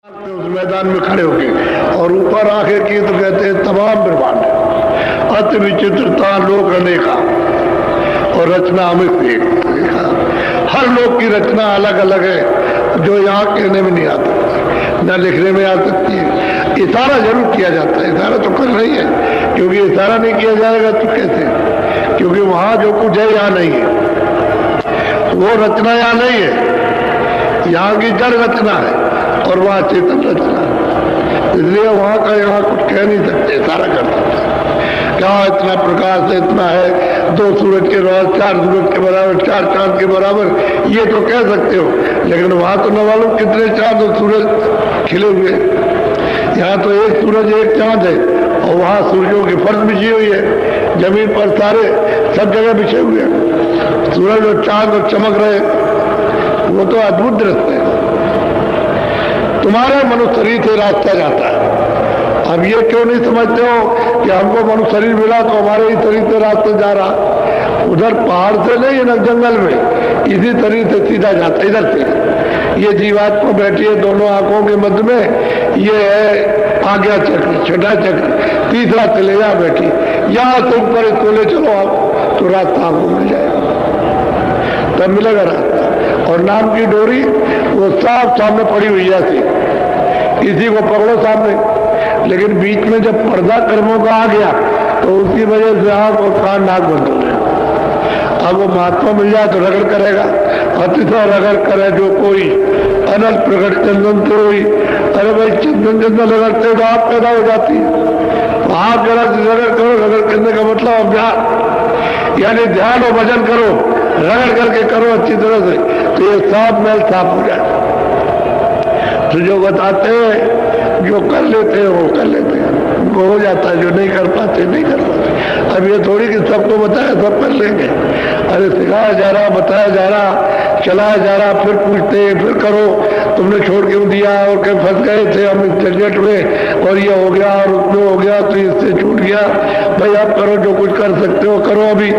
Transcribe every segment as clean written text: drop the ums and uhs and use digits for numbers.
उस मैदान में खड़े होके और ऊपर आके की तो कहते हैं तमाम ब्रह्मांड अति विचित्रता लोक अनेका और रचना अमित एक। हर लोक की रचना अलग अलग है जो यहाँ कहने में नहीं आता, न लिखने में आ सकती है। इशारा जरूर किया जाता है, इशारा तो कर रही है, क्योंकि इशारा नहीं किया जाएगा तो कैसे, क्योंकि वहाँ जो कुछ है यहाँ नहीं है, वो रचना यहाँ नहीं है, यहाँ की जड़ रचना है और वहाँ चेतन रचना है। इसलिए वहाँ का यहाँ कुछ कह नहीं सकते, इशारा कर सकते क्या इतना प्रकाश है, इतना है, 2 सूरज के बराबर, 4 सूरज के बराबर, 4 चांद के बराबर, ये तो कह सकते हो। लेकिन वहाँ तो न मालूम कितने चांद और सूरज खिले हुए। यहाँ तो एक सूरज एक चांद है और वहाँ सूरजों की फर्श बिछी हुई है, जमीन पर सारे सब जगह बिछे हुए हैं, सूरज और चांद और चमक रहे, वो तो अद्भुत दृश्य है। तुम्हारे मनुष्य शरीर से रास्ता जाता है। अब ये क्यों नहीं समझते हो कि हमको मनुष्य शरीर मिला तो हमारे ही शरीर से रास्ता जा रहा, उधर पहाड़ से नहीं, ना जंगल में, इसी शरीर से सीधा जाता इधर से। ये जीवात्मा बैठी है दोनों आंखों के मध्य में, ये है आज्ञा चक्र, छठा चक्र, तीसरा चले जा बैठी, यहाँ से ऊपर इसको ले चलो आप तो रास्ता आपको मिल जाएगा, तब मिलेगा रास्ता। और नाम की डोरी वो साफ सामने पड़ी हुई है, इसी को पकड़ो सामने। लेकिन बीच में जब पर्दा कर्मों का आ गया तो उसी वजह से आंख और कान नाक बंद हो गए। अब वो महात्मा मिल जाए तो रगड़ करेगा, अतिशय रगड़ करे जो कोई अनल प्रकट चंदन से हुई। अरे भाई चंदन चंदन रगड़ते तो आप पैदा हो जाती है। आप जरा रगड़ करो, रगड़ करने का मतलब अभ्यास, यानी ध्यान और भजन करो, रगड़ करके करो अच्छी तरह से, तो ये साफ मैल साफ हो जाए। तो जो बताते हैं, जो कर लेते हैं वो कर लेते हैं, उनको हो जाता है, जो नहीं कर पाते नहीं कर पाते। अब ये थोड़ी कि सबको बताया सब कर लेंगे। अरे सिखाया जा रहा, बताया जा रहा, चलाया जा रहा, फिर पूछते हैं, फिर करो, तुमने छोड़ क्यों दिया, और कहीं फंस गए थे हम इस झंझट में, और ये हो गया और उसमें हो गया तो इससे छूट गया। भाई आप करो, जो कुछ कर सकते हो करो। अभी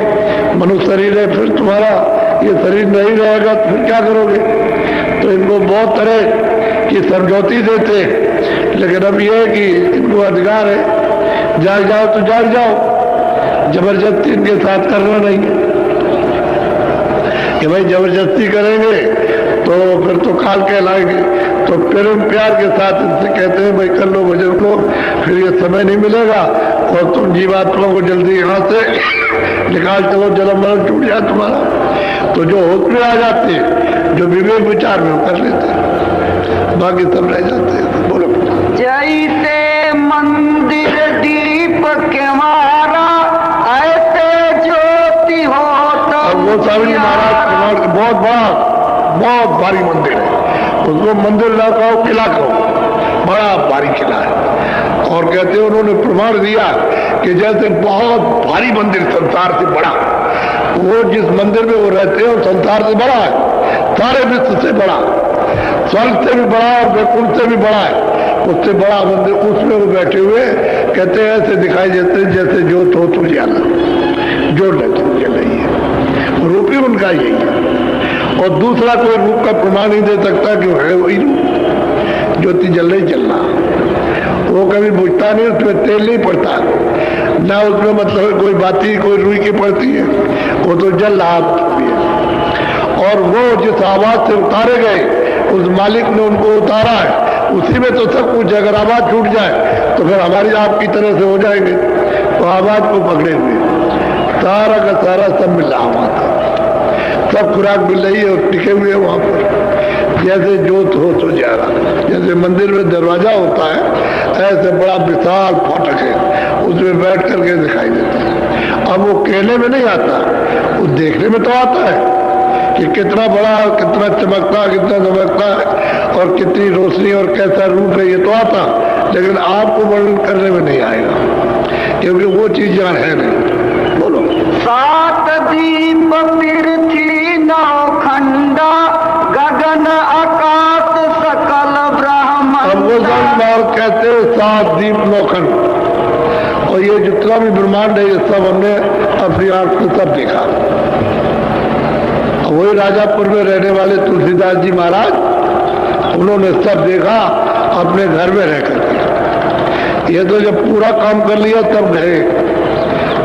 मनुष्य शरीर है, फिर तुम्हारा ये शरीर नहीं रहेगा तो फिर क्या करोगे। तो इनको बहुत तरह की समझौती देते, लेकिन अब यह है कि इनको अधिकार है, जाग जाओ तो जाग जाओ, जबरदस्ती इनके साथ करना नहीं है कि भाई जबरदस्ती करेंगे तो फिर तो काल कहलाएंगे। तो प्रेम प्यार के साथ इनसे कहते हैं भाई कर लो भजन को, फिर ये समय नहीं मिलेगा और तुम जीवात्मा को जल्दी यहाँ से निकाल चलो, जन्म मरण टूट जाए तुम्हारा। तो जो होश में आ जाते हैं, जो विवेक विचार में कर लेते हैं, बाकी सब रह जाते हैं। बोलो। जैसे मंदिर दीप के मारा ऐसे ज्योति हो तो वो स्वामी महाराज बहुत भारी मंदिर है, उसको मंदिर ना कहो किला कहो, बड़ा भारी किला है। और कहते हैं उन्होंने प्रमाण दिया कि जैसे बहुत भारी मंदिर संसार से बड़ा, वो जिस मंदिर में वो रहते हैं वो संसार से बड़ा है, सारे विश्व से बड़ा, स्वर्ग से भी बड़ा और वैकुंठ से भी बड़ा है, उससे बड़ा मंदिर, उसमें वो बैठे हुए कहते हैं ऐसे दिखाई देते हैं जैसे ज्योत हो तो जाना, जो जल रही है, रूप ही उनका यही है। और दूसरा कोई रूप का प्रमाण नहीं दे सकता कि है वही रूप, ज्योति जल रही चलना, वो कभी बुझता नहीं, उसमें तेल नहीं पड़ता, ना उसमें मतलब कोई बाती कोई रुई की पड़ती है, वो तो जल रहा है। और वो जिस आवाज से उतारे गए उस मालिक ने उनको उतारा है, उसी में तो सब कुछ। अगर आवाज छूट जाए तो फिर हमारी आपकी तरह से हो जाएंगे, तो आवाज को पकड़े हुए सारा का सारा सब मिल रहा, वहां सब खुराक मिल रही है और टिके हुए वहां पर, जैसे जोत हो तो जा रहा। जैसे मंदिर में दरवाजा होता है, ऐसे बड़ा विशाल फाटक है, उसमें बैठ करके दिखाई देता है। अब वो कहने में नहीं आता, वो देखने में तो आता है कि कितना बड़ा, कितना चमकता, कितना चमकता है और कितनी रोशनी और कैसा रूप है, ये तो आता, लेकिन आपको वर्णन करने में नहीं आएगा, क्योंकि वो चीज यहाँ है नहीं। बोलो। 7 दीप पृथ्वी नौखंडा गगन आकाश सकल ब्रह्मांड। अब वो कहते हैं 7 दीप नौखंड, और ये जितना भी ब्रह्मांड है ये सब हमने अपनी आंख से सब देखा। वही राजापुर में रहने वाले तुलसीदास जी महाराज, उन्होंने सब देखा अपने घर में रह करके। ये तो जब पूरा काम कर लिया तब गए,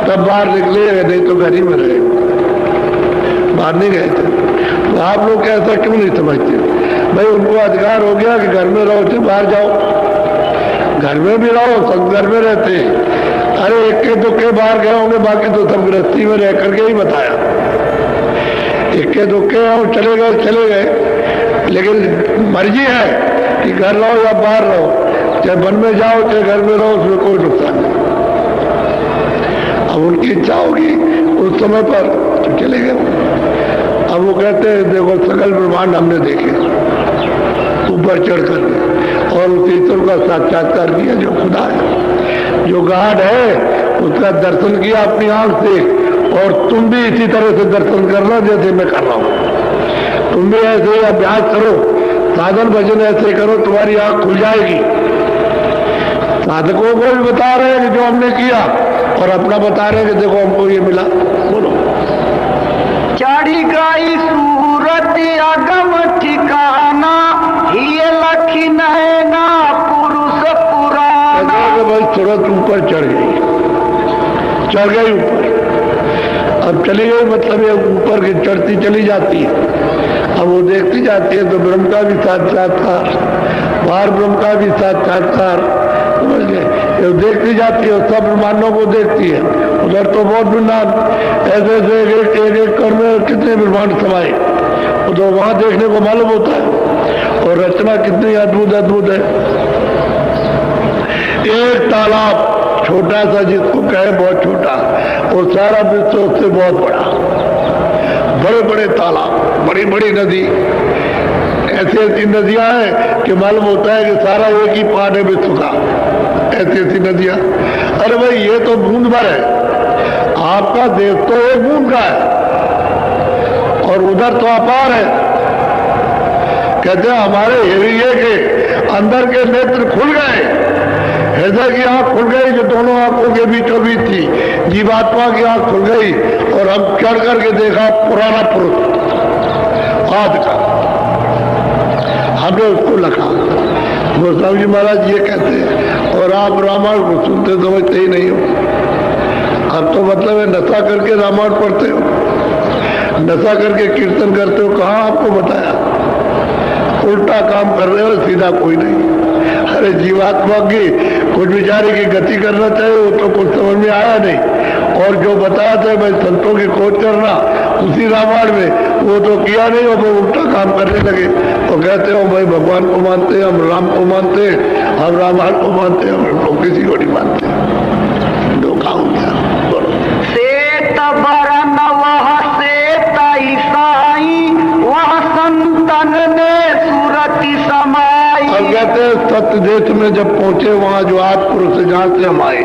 तब बाहर निकले, नहीं तो घर ही में रहे, बाहर नहीं गए थे। तो आप लोग ऐसा क्यों नहीं समझते? भाई उनको अधिकार हो गया कि घर में रहो, तो बाहर जाओ, घर में भी रहो, सब घर में रहते हैं। अरे इक्के दुक्के बाहर गए होंगे, बाकी तो सब गृहस्थी में रह करके ही बताया। इक्के दुक्के हम चले गए, लेकिन मर्जी है कि घर रहो या बाहर रहो, चाहे वन में जाओ चाहे घर में रहो, उसमें कोई नुकसान नहीं। अब उनकी इच्छा होगी उस समय पर तो चले गए। अब वो कहते हैं देखो सकल ब्रह्मांड हमने देखे ऊपर चढ़कर, और उस ईश्वर का साक्षात्कार किया जो खुदा है, जो गॉड है, उसका दर्शन किया अपनी आंख से। और तुम भी इसी तरह से दर्शन करना जैसे मैं कर रहा हूं। तुम भी ऐसे ही अभ्यास करो, साधन भजन ऐसे करो, तुम्हारी आंख खुल जाएगी। साधकों को भी बता रहे हैं कि जो हमने किया, और अपना बता रहे हैं कि देखो हमको ये मिला। बोलो। चढ़ी गई सूरत अगम ठिकाना, ये लखी नैना पुरुष पुराना। भाई सूरत ऊपर चढ़ गई ऊपर। अब चली गई मतलब ये ऊपर की चढ़ती चली जाती है। अब वो देखती जाती है तो ब्रह्म का भी साक्षात्कार, बाहर ब्रह्म का भी साक्षात्कार, समझ गए? ये देखती जाती है, सब ब्रह्मांडों को देखती है। उधर तो बहुत ब्रह्मांड ऐसे एक एक कर में कितने ब्रह्मांड समाये, तो वहां देखने को मालूम होता है। और रचना कितनी अद्भुत अद्भुत है। एक तालाब छोटा सा, जिसको कहे बहुत छोटा, और सारा विश्व उससे बहुत बड़ा। बड़े बड़े तालाब, बड़ी बड़ी नदी, ऐसी ऐसी नदियां हैं कि मालूम होता है कि सारा एक ही पार्ट है विश्व का। ऐसी ऐसी नदियां। अरे भाई ये तो बूंद भर है, आपका देश तो एक बूंद का है, और उधर तो अपार है। कहते हैं हमारे हृदय के अंदर के नेत्र खुल गए, हृदय की आंख खुल गई जो दोनों आंखों के बीचों बीच थी, जीवात्मा की आंख खुल गई, और हम चढ़ करके देखा पुराना पुरुष आदि का, हमने उसको लखा। गोस्वामी जी महाराज ये कहते हैं, और आप रामायण को सुनते समझते ही नहीं हो। अब तो मतलब है नशा करके रामायण पढ़ते हो, नशा करके कीर्तन करते हो। कहाँ आपको बताया? उल्टा काम कर रहे हो, सीधा कोई नहीं। अरे जीवात्मा की कुछ विचारी की गति करना चाहिए, वो तो कुछ समझ में आया नहीं। और जो बताया था भाई संतों की खोज करना उसी रामायण में, वो तो किया नहीं, वो उल्टा काम करने लगे। तो कहते हो भाई भगवान को मानते हैं, हम राम को मानते हैं, हम रामायण को मानते हैं, हम लोग किसी को नहीं मानते। धोखा हो गया। श्वेत बरन वह श्वेत ईसाई, वह संतन ने सूरति समाई। अब कहते हैं सत्य देश में जब पहुंचे, वहां जो आठ पुरुष जहां से हम आए,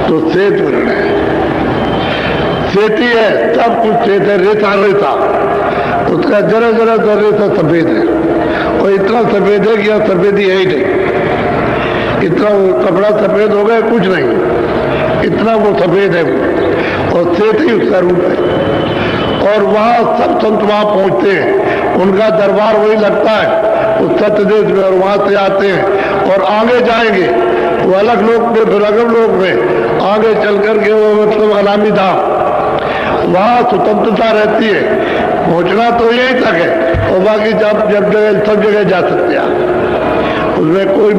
तो श्वेत वर्ण है, श्वेती है, सब कुछ श्वेत है, रेता रेता, उसका जरा जरा सा रेता सफेद है, और इतना सफेद है कि यह सफेदी है ही नहीं। इतना कपड़ा सफेद हो गया कुछ नहीं, इतना वो सफेद है वो, और श्वेत ही उसका रूप है। और वहां सब संत वहां पहुंचते हैं, उनका दरबार वही लगता है उस सत्य देश में, और वहां से आते हैं और आगे जाएंगे वो अलग लोक में, फिर अगम लोक में आगे चल करके वो मतलब अनामी धाम, वहां स्वतंत्रता रहती है। पहुंचना तो यहीं तक है, और बाकी जब जगह सब जगह जा सकते हैं, उसमें कोई